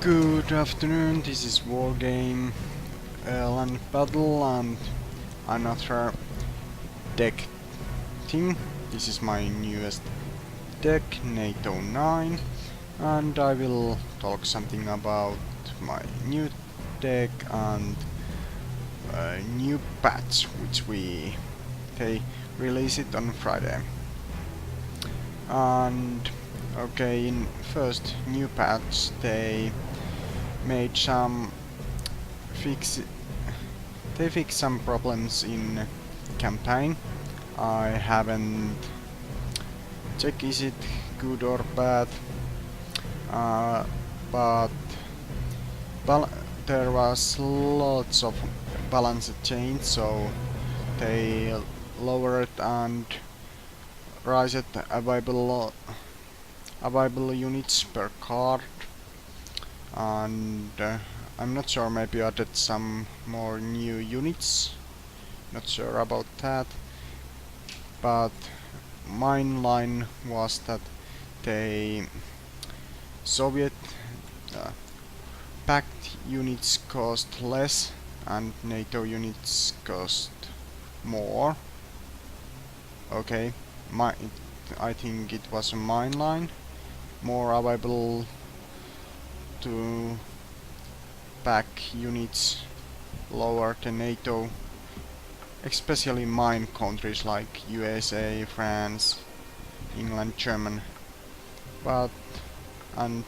Good afternoon, this is Wargame, airland battle and another deck thing. This is my newest deck, NATO 9, and I will talk something about my new deck and new patch which they release it on Friday. And okay, in first new patch they made some they fixed some problems in campaign. I haven't checked is it good or bad, but there was lots of balance change, so they lowered and raised available units per card, and I'm not sure, maybe added some more new units, not sure about that, but main line was that the Soviet pact units cost less and NATO units cost more. Okay, I think it was a main line, more available to pack units lower than NATO, especially mine countries like USA, France, England, German. But and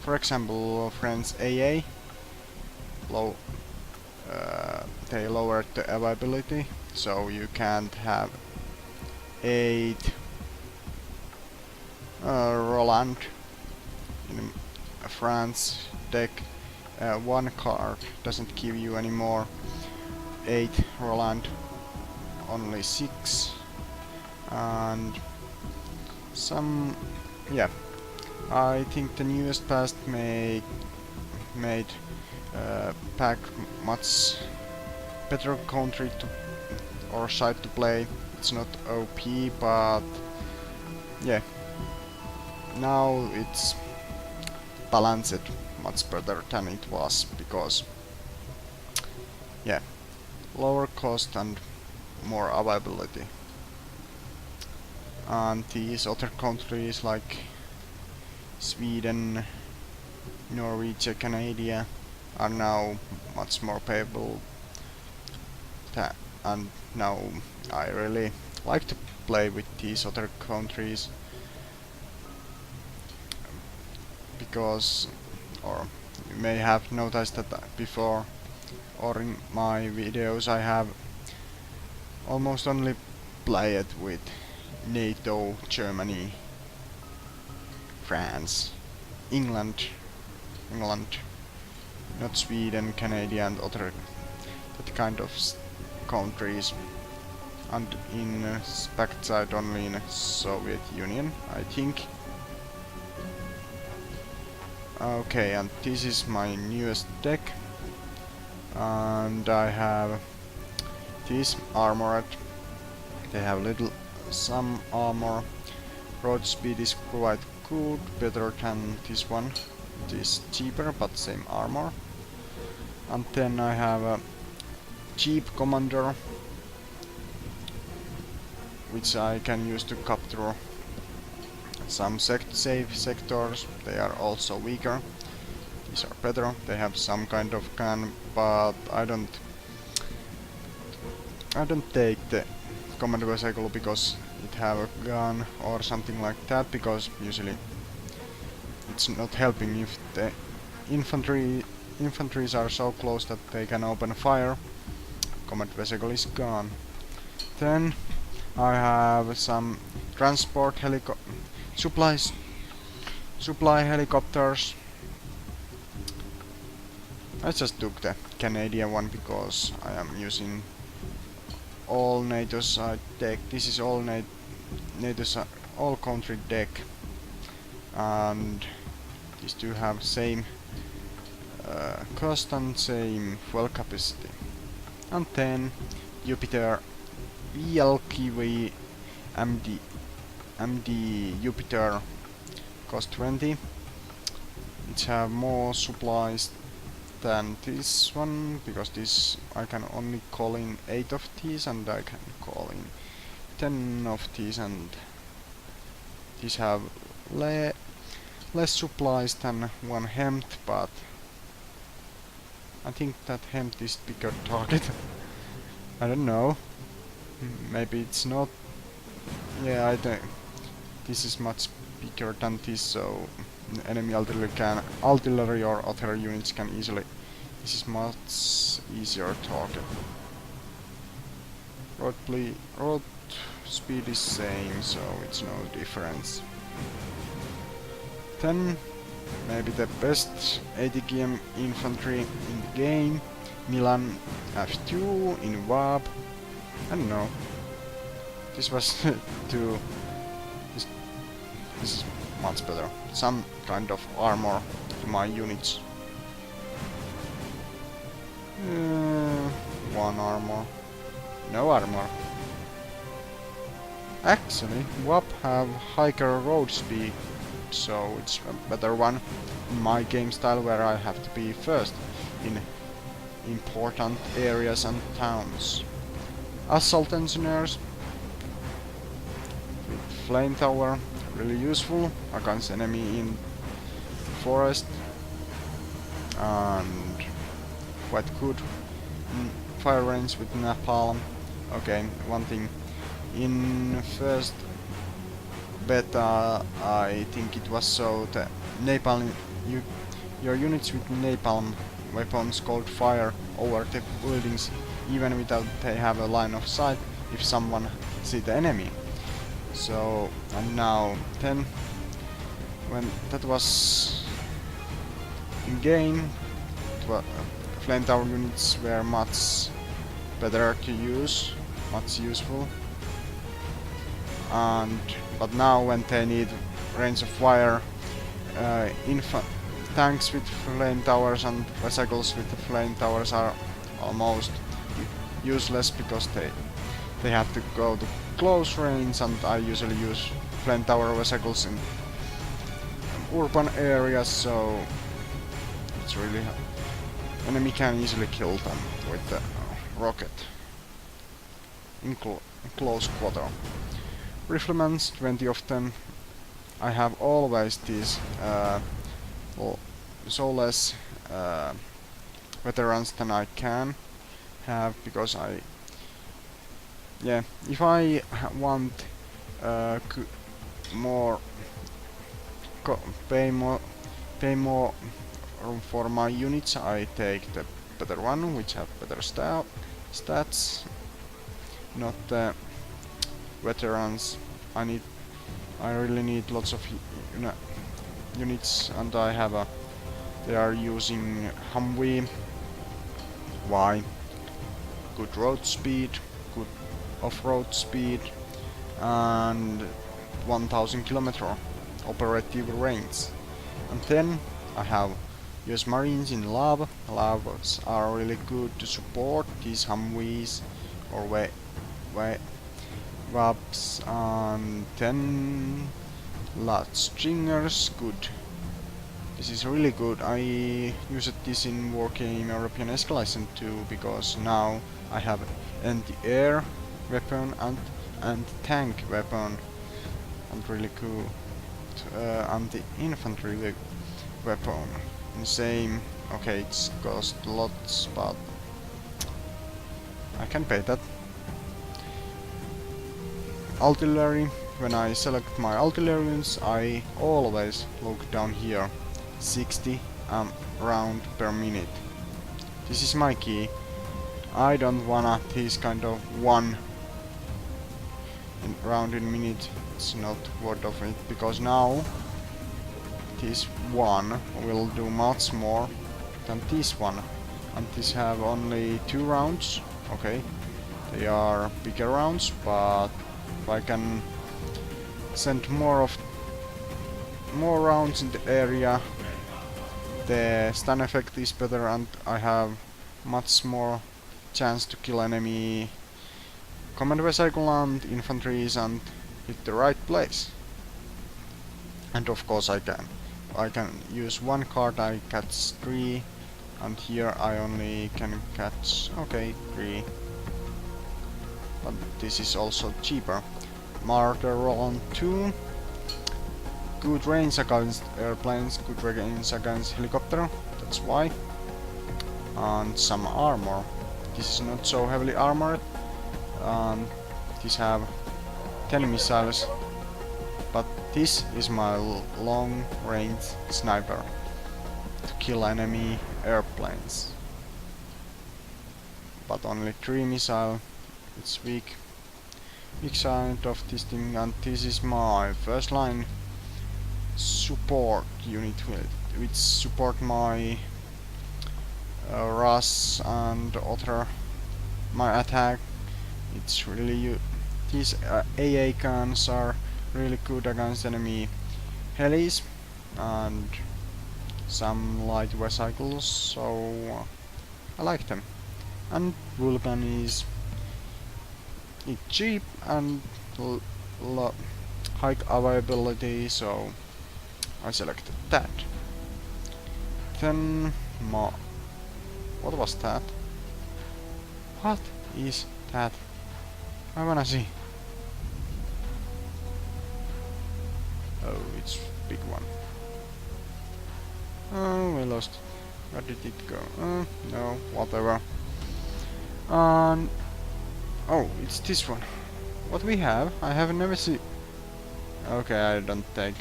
for example, France AA they lowered the availability, so you can't have 8 Roland in a France deck. One card doesn't give you any more 8 Roland, only 6, and some, yeah. I think the newest patch made pack much better country to or side to play. It's not OP, but yeah, now it's balanced much better than it was, because yeah, lower cost and more availability. And these other countries like Sweden, Norway, Canada are now much more payable, and now I really like to play with these other countries, because, or you may have noticed that before, or in my videos, I have almost only played with NATO, Germany, France, England, not Sweden, Canada and other that kind of countries, and in backside only in Soviet Union, I think. Okay, and this is my newest deck, and I have these armored. They have some armor. Road speed is quite good, better than this one. It is cheaper but same armor. And then I have a Jeep Commander, which I can use to capture some safe sectors. They are also weaker. These are better. They have some kind of gun, but I don't take the command vehicle because it have a gun or something like that, because usually it's not helping if the infantries are so close that they can open fire. Command vehicle is gone. Then I have some transport supply helicopters. I just took the Canadian one because I am using all NATO side deck. This is all NATO all country deck, and these two have same cost and same fuel capacity. And then Jupiter VLKV MD Jupiter cost 20. It have more supplies than this one, because this I can only call in 8 of these, and I can call in 10 of these, and these have less supplies than one hemp, but I think that hemp is bigger target. I don't know. Maybe it's not. Yeah, I think this is much bigger than this, so enemy artillery or other units can easily. This is much easier target. Road speed is same, so it's no difference. Then maybe the best 80 km infantry in the game, Milan F2 in WAB. I don't know. This was too. This is much better. Some kind of armor to my units. One armor. No armor. Actually, WAP have higher road speed, so it's a better one in my game style, where I have to be first in important areas and towns. Assault engineers with flame tower, really useful against enemy in forest, and quite good in fire range with napalm. Okay, one thing. In first beta, I think it was so, the napalm, your units with napalm weapons cold fire over the buildings even without they have a line of sight if someone see the enemy. So, and now then, when that was in game, flame tower units were much better to use, much useful. But now when they need range of fire, tanks with flame towers and vehicles with flame towers are almost useless, because they have to go to close range, and I usually use flame tower vehicles in urban areas, so it's really enemy can easily kill them with the rocket in close quarter. Riflemans, 20 of them. I have always these so less veterans than I can have, because if I want pay more room for my units, I take the better one, which have better stats, not the veterans. I really need lots of units, and they are using Humvee. Why? Good road speed, good off-road speed, and 1000 kilometer operative range. And then I have US Marines in lab. Labs are really good to support these Humvees or Wabs, and then lots stringers, good. This is really good. I used this in Wargame European Escalation 2, because now I have anti-air weapon and anti-tank weapon, and really cool anti-infantry weapon. And same, okay, it's cost lots, but I can pay that. Artillery. When I select my artilleries, I always look down here. 60 round per minute. This is my key. I don't wanna this kind of one round in minute. It's not worth of it, because now this one will do much more than this one, and this have only 2 rounds. Okay, they are bigger rounds, but if I can send more rounds in the area, the stun effect is better, and I have much more chance to kill enemy command vehicle and infantries and hit the right place. And of course I can I can use one card, I catch 3, and here I only can catch, okay, 3. But this is also cheaper. Martyr on 2. Good range against airplanes, good range against helicopter, that's why. And some armor. This is not so heavily armored. These have 10 missiles. But this is my long range sniper to kill enemy airplanes. But only 3 missile. It's weak side of this thing, and this is my first line support unit which support my rush and other my attack. It's really these AA guns are really good against enemy helis and some light vehicles, so I like them. And Vulcan is cheap and high availability, so I selected that. Then what was that? What is that? I wanna see. Oh, it's big one. Oh, we lost. Where did it go? No, whatever. Oh, it's this one. What we have? I have never seen. Okay, I don't take.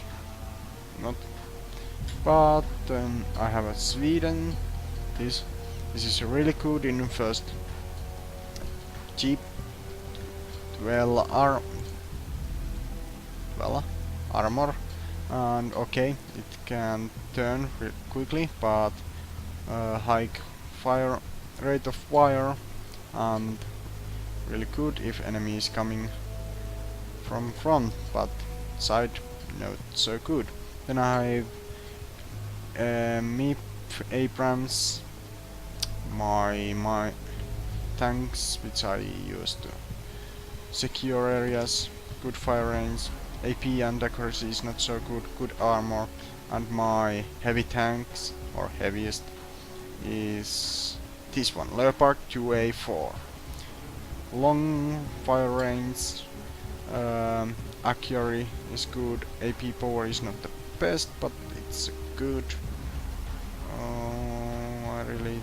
Not. But I have a Sweden. This is really good in first. Cheap. Armor. And okay, it can turn quickly, but high fire rate of fire, and really good if enemy is coming from front, but side not so good. Then I have MIP Abrams, my tanks which I use to secure areas, good fire range, AP and accuracy is not so good, good armor, and my heavy tanks, or heaviest, is this one, Leopard 2A4. Long fire range, accuracy is good, AP power is not the best, but it's good. I really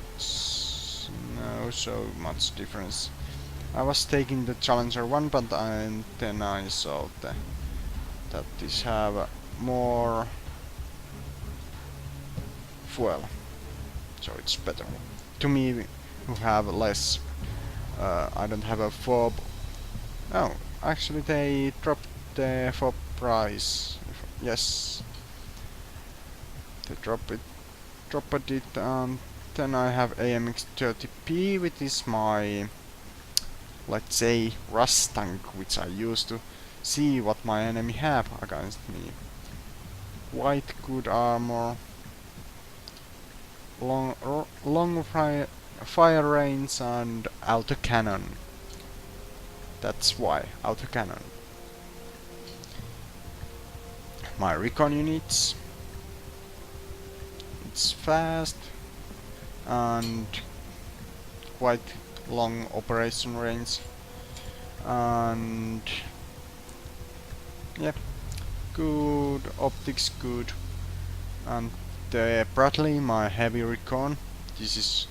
know so much difference. I was taking the Challenger one, but then I saw that this have more fuel, so it's better. To me, who have less, I don't have a fob. Oh, actually they dropped the fob price. Yes, they dropped it, and then I have AMX-30P, which is my, let's say, rush tank, which I use to see what my enemy have against me. Quite good armor, long fire range, and autocannon. That's why autocannon. My recon units. It's fast and quite long operation range, and yeah, good optics, good. And the Bradley, my heavy recon. These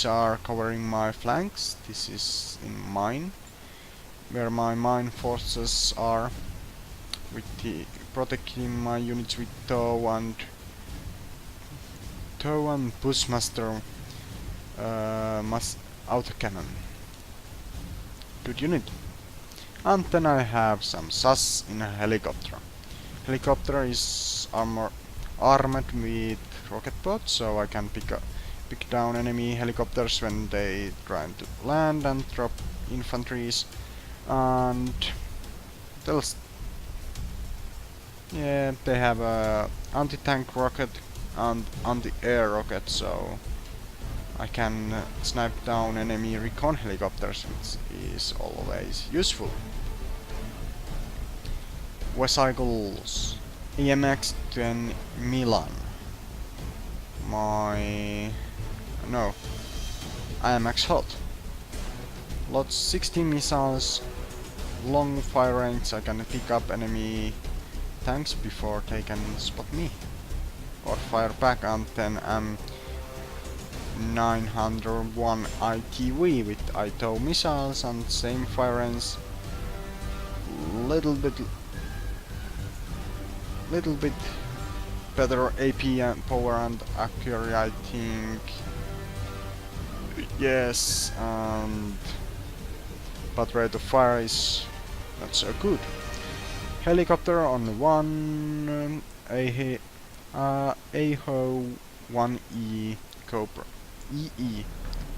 are covering my flanks. This is in mine, where my mine forces are, with the protecting my units with tow and Bushmaster autocannon. Good unit. And then I have some SAS in a helicopter. Helicopter is armed with rocket pods, so I can pick down enemy helicopters when they try to land and drop infantries. And yeah, they have a anti-tank rocket and anti-air rocket, so I can snipe down enemy recon helicopters, which is always useful. Vehicles. AMX-10 Milan. No, IMX Hot. Lots 16 missiles, long fire range. I can pick up enemy tanks before they can spot me or fire back, and then I'm 901 ITV with ITO missiles and same fire range. Little bit better AP and power and accuracy, I think. Yes, and but rate of fire is not so good. Helicopter only one, AHO 1E Cobra, EE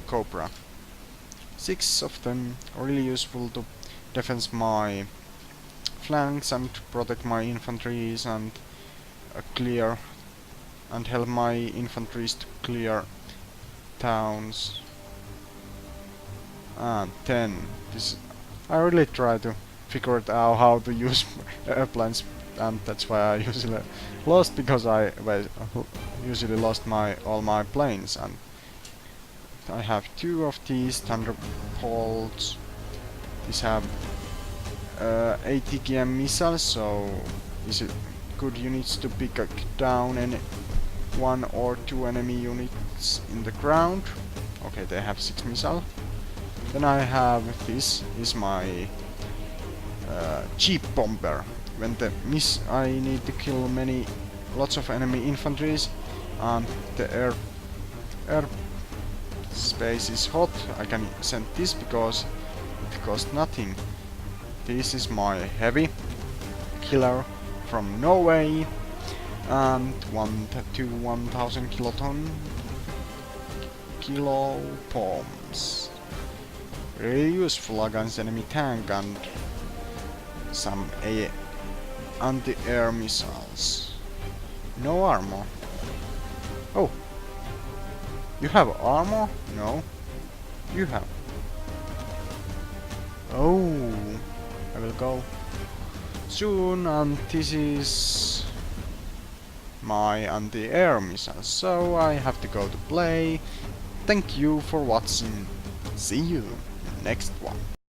Cobra. 6 of them are really useful to defend my flanks and protect my infantries and clear and help my infantries to clear towns. And 10. This I really try to figure it out how to use airplanes, and that's why I usually lost, because I usually lost all my planes. And I have 2 of these Thunderbolts. These have 80 km missiles, so is it good units to pick down any 1 or 2 enemy units in the ground. Okay, they have 6 missiles. Then I have this is my cheap bomber. When I need to kill lots of enemy infantries, and the air space is hot, I can send this because it costs nothing. This is my heavy killer from Norway, and 1000 kilo bombs. Really useful against enemy tank and some anti-air missiles. No armor. Oh, you have armor? No, you have. Oh, I will go soon, and this is my anti-air missile, so I have to go to play. Thank you for watching. See you next one.